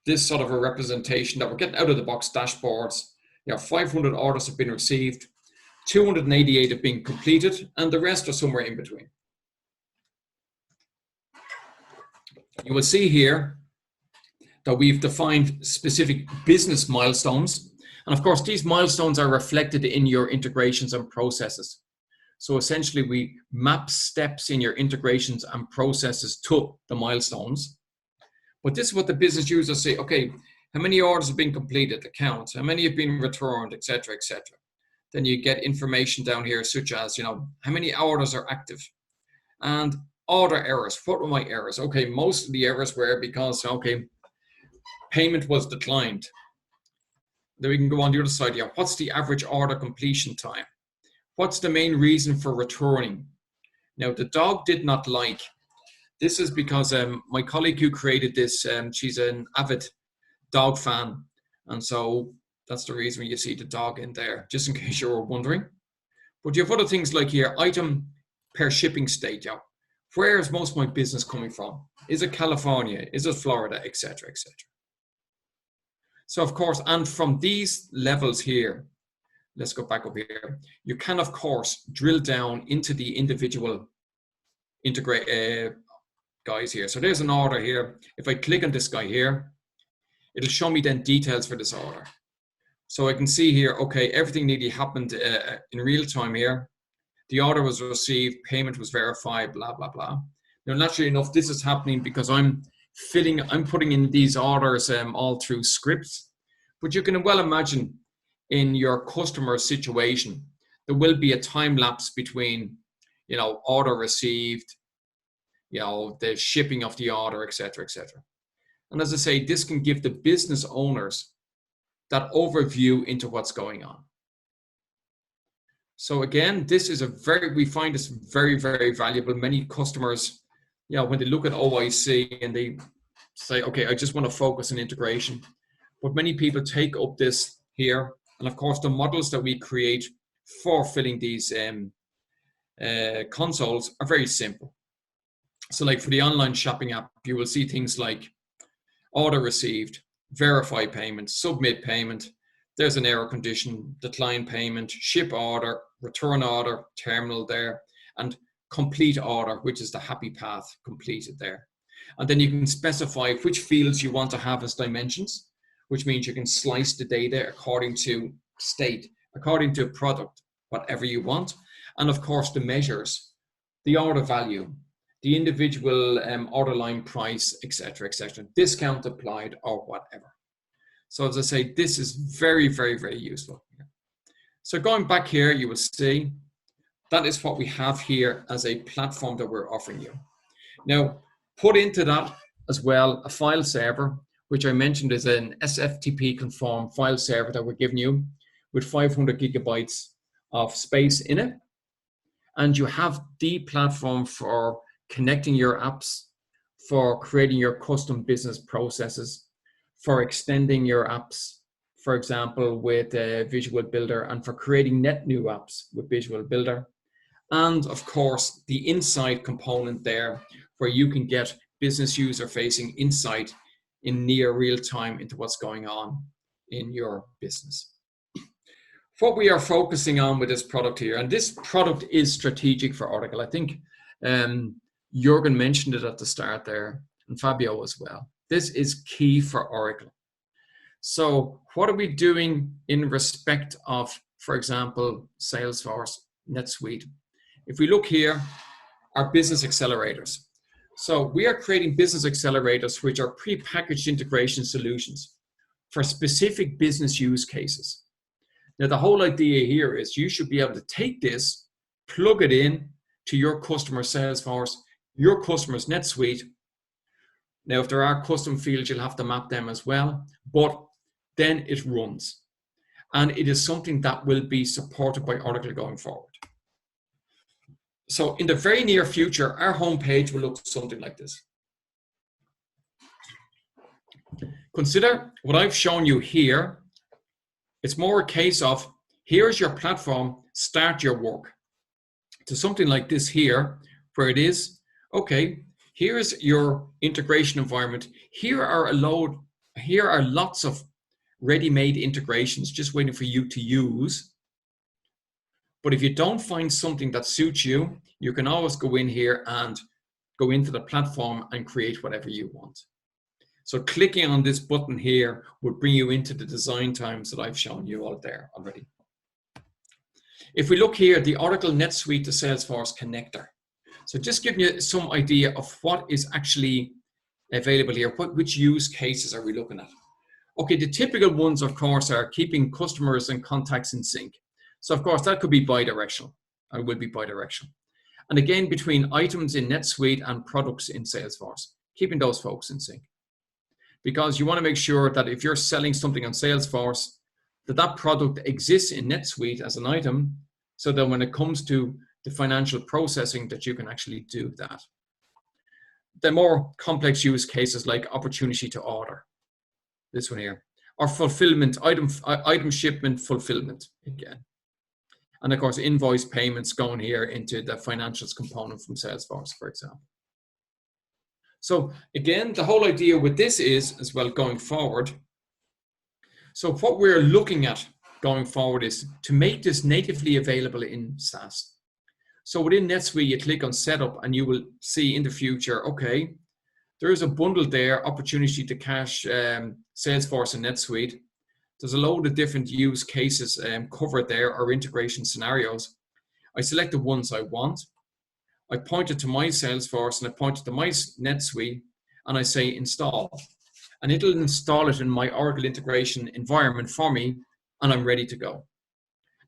this sort of a representation that we're getting out of the box dashboards. 500 orders have been received, 288 have been completed, and the rest are somewhere in between. You will see here that we've defined specific business milestones. And of course, these milestones are reflected in your integrations and processes. So essentially, we map steps in your integrations and processes to the milestones. But this is what the business users say, okay, how many orders have been completed, the count, how many have been returned, et cetera, et cetera. Then you get information down here, such as, how many orders are active. And order errors, what were my errors? Okay, most of the errors were because, payment was declined. Then we can go on the other side here. What's the average order completion time? What's the main reason for returning? Now, the dog did not like. This is because my colleague who created this, she's an avid dog fan. And so that's the reason you see the dog in there, just in case you were wondering. But you have other things like here, item per shipping state. Where is most of my business coming from? Is it California? Is it Florida? Et cetera, et cetera. So of course, and from these levels here, let's go back up here. You can, of course, drill down into the individual guys here. So there's an order here. If I click on this guy here, it'll show me then details for this order. So I can see here, okay, everything nearly happened in real time here. The order was received, payment was verified, blah, blah, blah. Now, naturally enough, this is happening because I'm putting in these orders all through scripts. But you can well imagine in your customer situation, there will be a time lapse between, order received, the shipping of the order, et cetera, et cetera. And as I say, this can give the business owners that overview into what's going on. So again, this is we find this very, very valuable. Many customers, when they look at OIC and they say, okay, I just want to focus on integration. But many people take up this here. And of course, the models that we create for filling these consoles are very simple. So like for the online shopping app, you will see things like order received, verify payment, submit payment, there's an error condition, decline payment, ship order, return order, terminal there, and complete order, which is the happy path completed there. And then you can specify which fields you want to have as dimensions, which means you can slice the data according to state, according to product, whatever you want. And of course, the measures, the order value, the individual order line price, et cetera, discount applied or whatever. So as I say, this is very, very, very useful. So going back here, you will see that is what we have here as a platform that we're offering you. Now, put into that as well a file server, which I mentioned is an SFTP conform file server that we're giving you with 500 gigabytes of space in it. And you have the platform for connecting your apps, for creating your custom business processes, for extending your apps, for example, with Visual Builder, and for creating net new apps with Visual Builder. And of course, the insight component there where you can get business user facing insight in near real time into what's going on in your business. What we are focusing on with this product here, and this product is strategic for Oracle. I think Jürgen mentioned it at the start there, and Fabio as well. This is key for Oracle. So what are we doing in respect of, for example, Salesforce, NetSuite? If we look here, our business accelerators. So we are creating business accelerators, which are pre-packaged integration solutions for specific business use cases. Now, the whole idea here is you should be able to take this, plug it in to your customer Salesforce, your customer's NetSuite. Now, if there are custom fields, you'll have to map them as well, but then it runs. And it is something that will be supported by Oracle going forward. So in the very near future, our homepage will look something like this. Consider what I've shown you here. It's more a case of, here's your platform, start your work. To something like this here, where it is, okay, here's your integration environment. Here are lots of ready-made integrations just waiting for you to use. But if you don't find something that suits you, you can always go in here and go into the platform and create whatever you want. So clicking on this button here would bring you into the design times that I've shown you out there already. If we look here, the Oracle NetSuite to Salesforce connector. So just giving you some idea of what is actually available here. Which use cases are we looking at? Okay, the typical ones, of course, are keeping customers and contacts in sync. So, of course, that could be bi-directional, or will be bi-directional. And again, between items in NetSuite and products in Salesforce, keeping those folks in sync. Because you want to make sure that if you're selling something on Salesforce, that product exists in NetSuite as an item, so that when it comes to the financial processing, that you can actually do that. The more complex use cases like opportunity to order, this one here, or fulfillment, item shipment fulfillment again. And of course, invoice payments going here into the financials component from Salesforce, for example. So again, the whole idea with this is, as well, going forward. So what we're looking at going forward is to make this natively available in SaaS. So within NetSuite, you click on Setup and you will see in the future, okay, there is a bundle there, opportunity to cache Salesforce and NetSuite. There's a load of different use cases covered there, or integration scenarios. I select the ones I want. I point it to my Salesforce and I point it to my NetSuite and I say install. And it'll install it in my Oracle integration environment for me and I'm ready to go.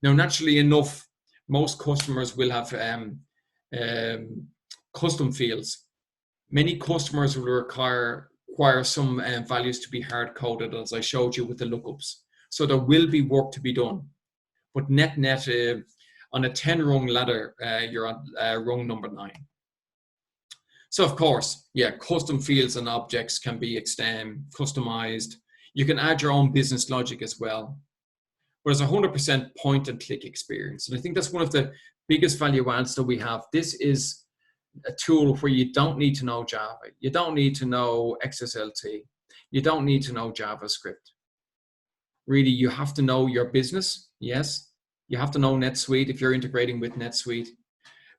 Now, naturally enough, most customers will have custom fields. Many customers will require some values to be hard-coded, as I showed you with the lookups. So there will be work to be done. But net, on a 10-rung ladder, you're on rung number 9. So of course, yeah, custom fields and objects can be customized. You can add your own business logic as well. But it's a 100% point and click experience. And I think that's one of the biggest value adds that we have. This is a tool where you don't need to know Java. You don't need to know XSLT. You don't need to know JavaScript. Really, you have to know your business. Yes, you have to know NetSuite if you're integrating with NetSuite.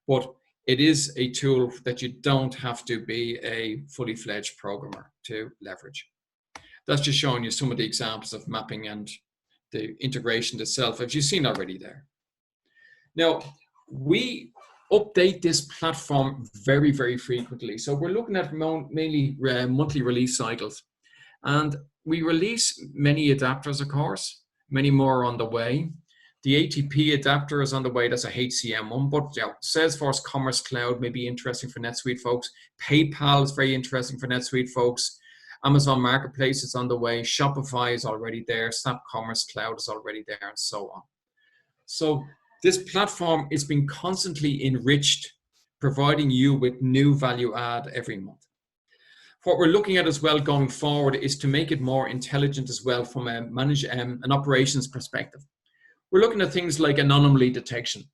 But it is a tool that you don't have to be a fully fledged programmer to leverage. That's just showing you some of the examples of mapping and the integration itself, as you've seen already there. Now, we update this platform very, very frequently. So we're looking at mainly monthly release cycles. And we release many adapters, of course, many more on the way. The ATP adapter is on the way. That's a HCM one, but yeah, Salesforce Commerce Cloud may be interesting for NetSuite folks. PayPal is very interesting for NetSuite folks. Amazon Marketplace is on the way. Shopify is already there. SAP Commerce Cloud is already there, and so on. So this platform is being constantly enriched, providing you with new value add every month. What we're looking at as well going forward is to make it more intelligent as well from an operations perspective. We're looking at things like anomaly detection.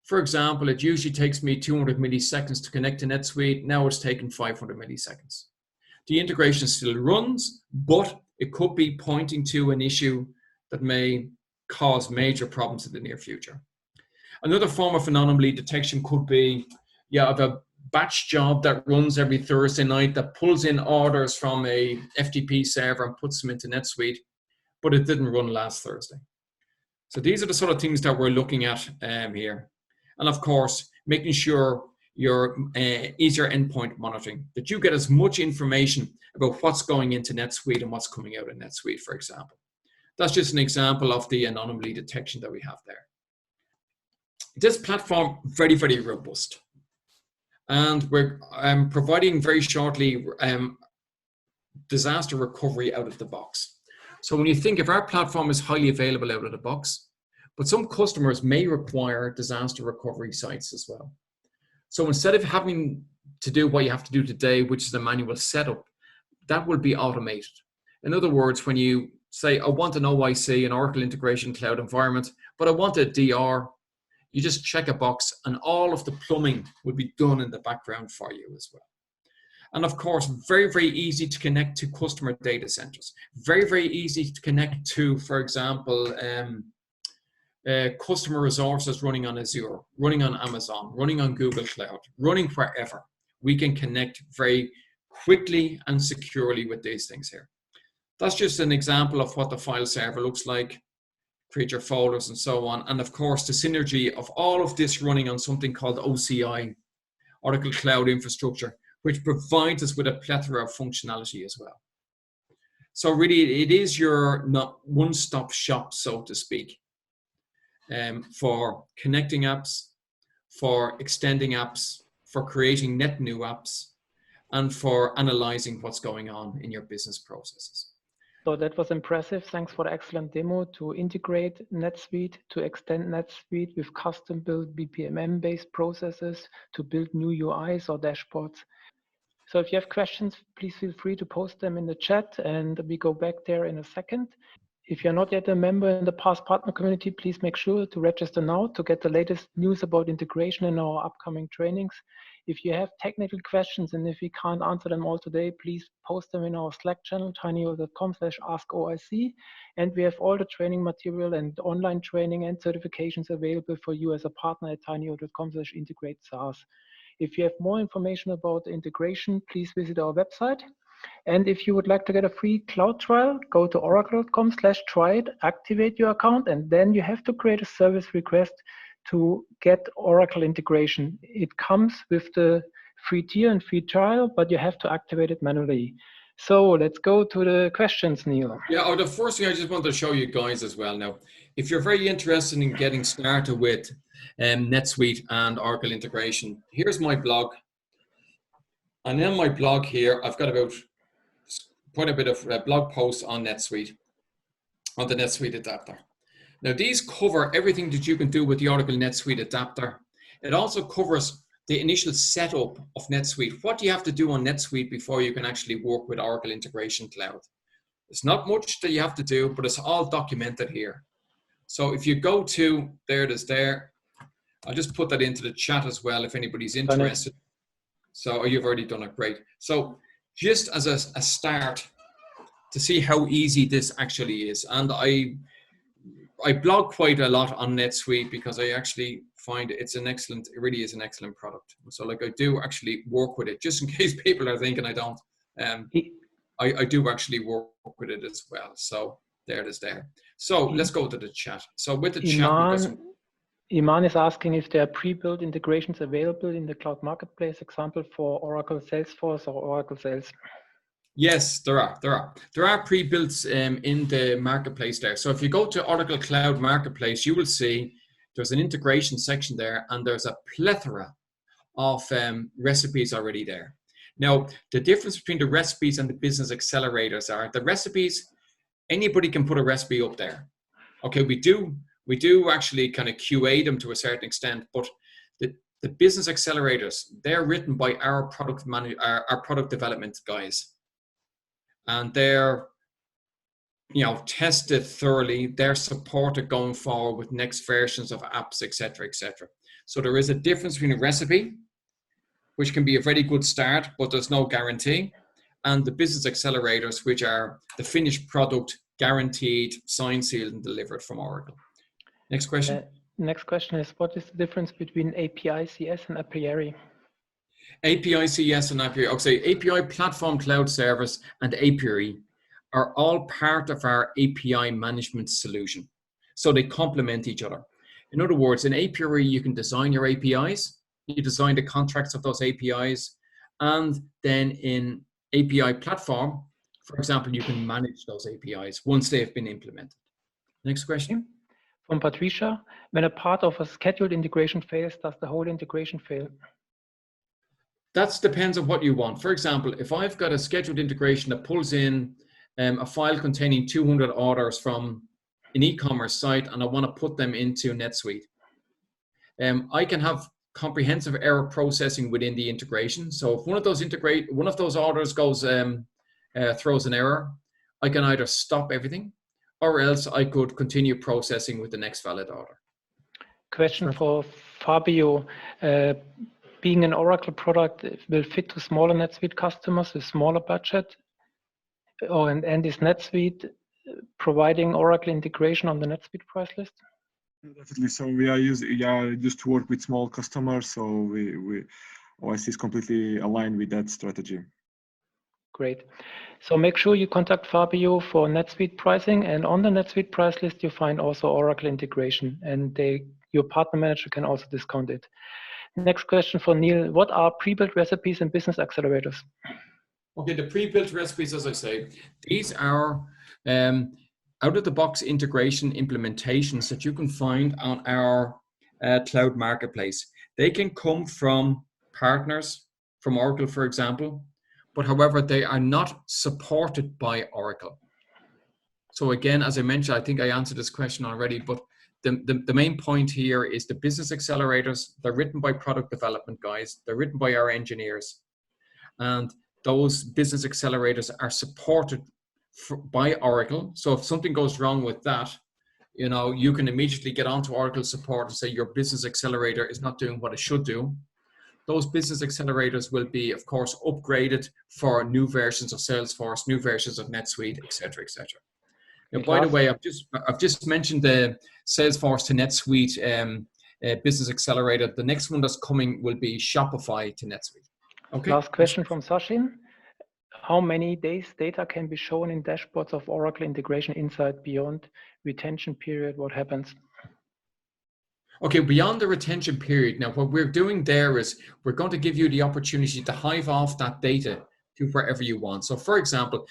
For example, it usually takes me 200 milliseconds to connect to NetSuite. Now it's taken 500 milliseconds. The integration still runs, but it could be pointing to an issue that may cause major problems in the near future. Another form of anomaly detection could be, I have a batch job that runs every Thursday night that pulls in orders from a FTP server and puts them into NetSuite, but it didn't run last Thursday. So these are the sort of things that we're looking at here. And of course, making sure your easier endpoint monitoring, that you get as much information about what's going into NetSuite and what's coming out of NetSuite, for example. That's just an example of the anomaly detection that we have there. This platform, very, very robust. And we're providing very shortly disaster recovery out of the box. So when you think if our platform is highly available out of the box, but some customers may require disaster recovery sites as well. So instead of having to do what you have to do today, which is a manual setup, that will be automated. In other words, when you say, I want an OIC, an Oracle Integration Cloud environment, but I want a DR, you just check a box and all of the plumbing will be done in the background for you as well. And of course, very, very easy to connect to customer data centers. Very, very easy to connect to, for example, customer resources running on Azure, running on Amazon, running on Google Cloud, running wherever. We can connect very quickly and securely with these things here. That's just an example of what the file server looks like, create your folders and so on. And of course, the synergy of all of this running on something called OCI, Oracle Cloud Infrastructure, which provides us with a plethora of functionality as well. So really, it is your one-stop shop, so to speak, for connecting apps, for extending apps, for creating net new apps, and for analyzing what's going on in your business processes. So that was impressive. Thanks for the excellent demo to integrate NetSuite, to extend NetSuite with custom-built BPMN-based processes, to build new UIs or dashboards. So if you have questions, please feel free to post them in the chat and we go back there in a second. If you're not yet a member in the PaaS partner community, please make sure to register now to get the latest news about integration in our upcoming trainings. If you have technical questions and if we can't answer them all today, please post them in our Slack channel, tinyurl.com/askoic. And we have all the training material and online training and certifications available for you as a partner at tinyurl.com/integrate SaaS. If you have more information about integration, please visit our website. And if you would like to get a free cloud trial, go to oracle.com/try it, activate your account, and then you have to create a service request to get Oracle integration. It comes with the free tier and free trial, but you have to activate it manually. So let's go to the questions, Neil. Yeah, the first thing I just wanted to show you guys as well now, if you're very interested in getting started with NetSuite and Oracle integration, here's my blog. And in my blog here, I've got about quite a bit of blog posts on NetSuite, on the NetSuite adapter. Now these cover everything that you can do with the Oracle NetSuite adapter. It also covers the initial setup of NetSuite. What do you have to do on NetSuite before you can actually work with Oracle Integration Cloud? It's not much that you have to do, but it's all documented here. So if you go to, there it is there. I'll just put that into the chat as well if anybody's interested. So you've already done it, great. So just as a start to see how easy this actually is. And I blog quite a lot on NetSuite because I actually find it really is an excellent product. So like I do actually work with it, just in case people are thinking I don't. I do actually work with it as well. So there it is there. So let's go to the chat. So with the chat, Iman is asking if there are pre-built integrations available in the cloud marketplace, example for Oracle Salesforce or Oracle Sales. Yes, there are. There are pre-built in the marketplace there. So if you go to Oracle Cloud Marketplace, you will see there's an integration section there, and there's a plethora of recipes already there. Now, the difference between the recipes and the business accelerators are the recipes, anybody can put a recipe up there. Okay, we do actually kind of QA them to a certain extent, but the business accelerators, they're written by our product development guys. And they're, tested thoroughly. They're supported going forward with next versions of apps, etc., etc. So there is a difference between a recipe, which can be a very good start, but there's no guarantee, and the business accelerators, which are the finished product, guaranteed, signed, sealed, and delivered from Oracle. Next question. Next question is, what is the difference between API CS and a priori? API CS and API, API Platform Cloud Service and API are all part of our API management solution. So they complement each other. In other words, in API, you can design your APIs, you design the contracts of those APIs, and then in API Platform, for example, you can manage those APIs once they have been implemented. Next question. From Patricia, when a part of a scheduled integration fails, does the whole integration fail? That depends on what you want. For example, if I've got a scheduled integration that pulls in a file containing 200 orders from an e-commerce site and I want to put them into NetSuite, I can have comprehensive error processing within the integration. So if one of those orders goes throws an error, I can either stop everything or else I could continue processing with the next valid order. Question for Fabio. Being an Oracle product, it will fit to smaller NetSuite customers with smaller budget? And is NetSuite providing Oracle integration on the NetSuite price list? Definitely. So we are used to work with small customers. So OIC is completely aligned with that strategy. Great. So make sure you contact Fabio for NetSuite pricing, and on the NetSuite price list you find also Oracle integration, and your partner manager can also discount it. Next question for Neil. What are pre-built recipes and business accelerators? Okay, the pre-built recipes, as I say, these are out-of-the-box integration implementations that you can find on our cloud marketplace. They can come from partners, from Oracle, for example, but however, they are not supported by Oracle. So again, as I mentioned, I think I answered this question already, but the main point here is the business accelerators. They're written by product development guys. They're written by our engineers. And those business accelerators are supported by Oracle. So if something goes wrong with that, you can immediately get onto Oracle support and say your business accelerator is not doing what it should do. Those business accelerators will be, of course, upgraded for new versions of Salesforce, new versions of NetSuite, et cetera, et cetera. Now, by the way, I've just mentioned the Salesforce to NetSuite business accelerator. The next one that's coming will be Shopify to NetSuite. Okay. Last question from Sachin. How many days data can be shown in dashboards of Oracle Integration Insight beyond retention period? What happens? Okay, beyond the retention period. Now, what we're doing there is we're going to give you the opportunity to hive off that data to wherever you want. So, for example,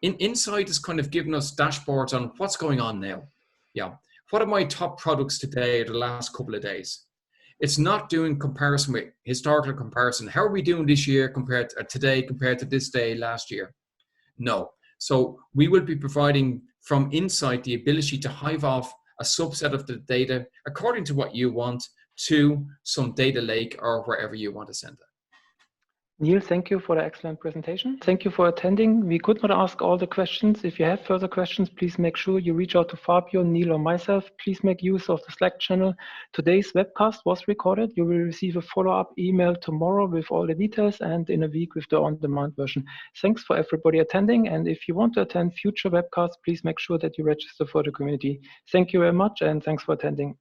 Insight is kind of giving us dashboards on what's going on now. Yeah, what are my top products today or the last couple of days? It's not doing comparison with historical comparison. How are we doing this year compared to today compared to this day last year? No. So we will be providing from Insight the ability to hive off a subset of the data according to what you want to some data lake or wherever you want to send it. Neil, thank you for the excellent presentation. Thank you for attending. We could not ask all the questions. If you have further questions, please make sure you reach out to Fabio, Neil, or myself. Please make use of the Slack channel. Today's webcast was recorded. You will receive a follow-up email tomorrow with all the details and in a week with the on-demand version. Thanks for everybody attending. And if you want to attend future webcasts, please make sure that you register for the community. Thank you very much and thanks for attending.